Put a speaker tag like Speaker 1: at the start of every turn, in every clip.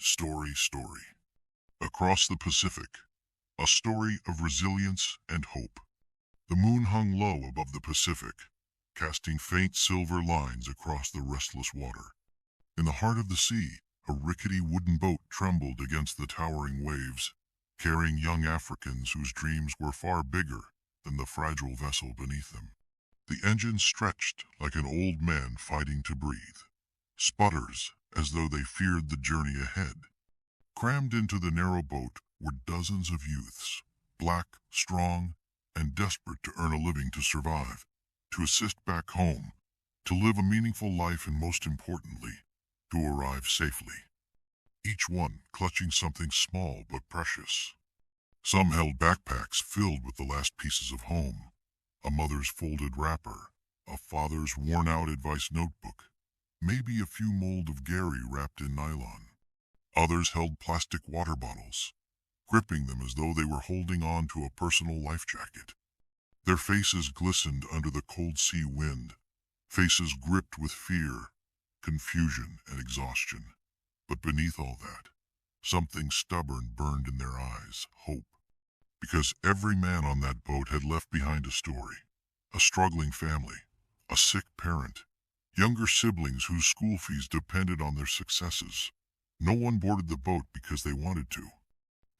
Speaker 1: Story. Across the Pacific, a story of resilience and hope. The moon hung low above the Pacific, casting faint silver lines across the restless water. In the heart of the sea, a rickety wooden boat trembled against the towering waves, carrying young Africans whose dreams were far bigger than the fragile vessel beneath them. The engine stretched like an old man fighting to breathe, sputters as though they feared the journey ahead. Crammed into the narrow boat were dozens of youths, black, strong, and desperate to earn a living to survive, to assist back home, to live a meaningful life, and most importantly, to arrive safely. Each one clutching something small but precious. Some held backpacks filled with the last pieces of home, a mother's folded wrapper, a father's worn-out advice notebook, maybe a few mold of Gary wrapped in nylon. Others held plastic water bottles, gripping them as though they were holding on to a personal life jacket. Their faces glistened under the cold sea wind, faces gripped with fear, confusion, and exhaustion. But beneath all that, something stubborn burned in their eyes: hope. Because every man on that boat had left behind a story, a struggling family, a sick parent, younger siblings whose school fees depended on their successes. No one boarded the boat because they wanted to.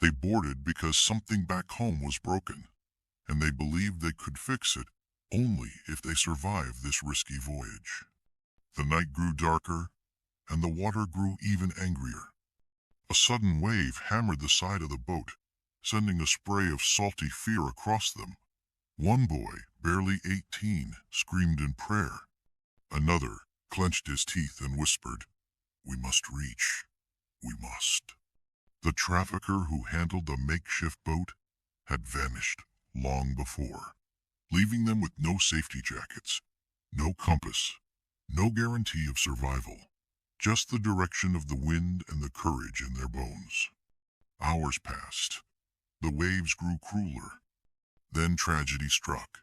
Speaker 1: They boarded because something back home was broken, and they believed they could fix it only if they survived this risky voyage. The night grew darker, and the water grew even angrier. A sudden wave hammered the side of the boat, sending a spray of salty fear across them. One boy, barely 18, screamed in prayer. Another clenched his teeth and whispered, "We must reach. We must." The trafficker who handled the makeshift boat had vanished long before, leaving them with no safety jackets, no compass, no guarantee of survival, just the direction of the wind and the courage in their bones. Hours passed. The waves grew crueler. Then tragedy struck.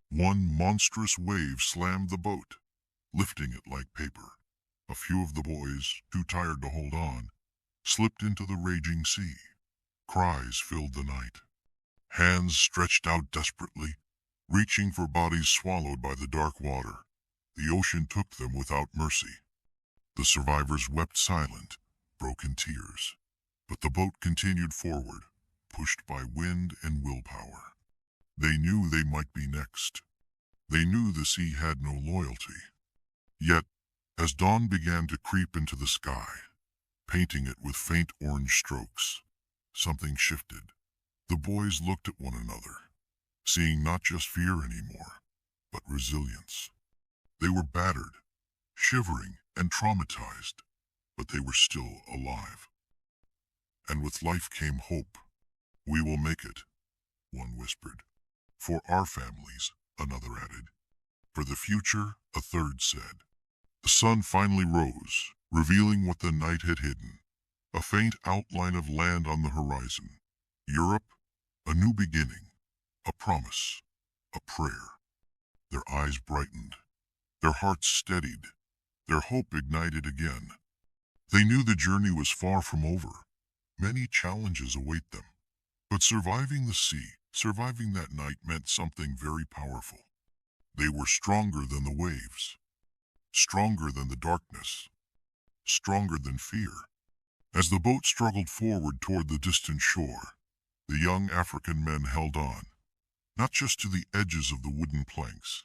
Speaker 1: One monstrous wave slammed the boat, lifting it like paper. A few of the boys, too tired to hold on, slipped into the raging sea. Cries filled the night. Hands stretched out desperately, reaching for bodies swallowed by the dark water. The ocean took them without mercy. The survivors wept silent, broken tears. But the boat continued forward, pushed by wind and willpower. They knew they might be next. They knew the sea had no loyalty. Yet, as dawn began to creep into the sky, painting it with faint orange strokes, something shifted. The boys looked at one another, seeing not just fear anymore, but resilience. They were battered, shivering, and traumatized, but they were still alive. And with life came hope. "We will make it," one whispered. "For our families," another added. "For the future," a third said. The sun finally rose, revealing what the night had hidden. A faint outline of land on the horizon. Europe, a new beginning, a promise, a prayer. Their eyes brightened, their hearts steadied, their hope ignited again. They knew the journey was far from over. Many challenges await them. But surviving the sea, surviving that night, meant something very powerful. They were stronger than the waves, stronger than the darkness, stronger than fear. As the boat struggled forward toward the distant shore, the young African men held on, not just to the edges of the wooden planks,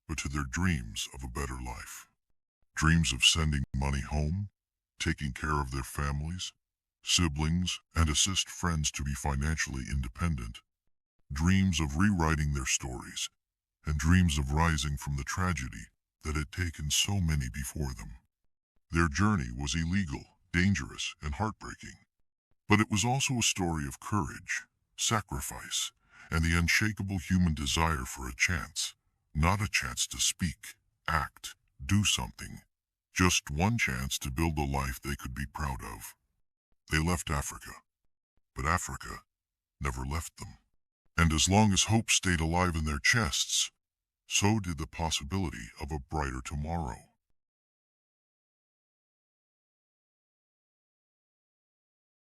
Speaker 1: but to their dreams of a better life. Dreams of sending money home, taking care of their families, siblings, and assist friends to be financially independent. Dreams of rewriting their stories, and dreams of rising from the tragedy that had taken so many before them. Their journey was illegal, dangerous, and heartbreaking. But it was also a story of courage, sacrifice, and the unshakable human desire for a chance. Not a chance to speak, act, do something. Just one chance to build a life they could be proud of. They left Africa, but Africa never left them. And as long as hope stayed alive in their chests, so did the possibility of a brighter tomorrow.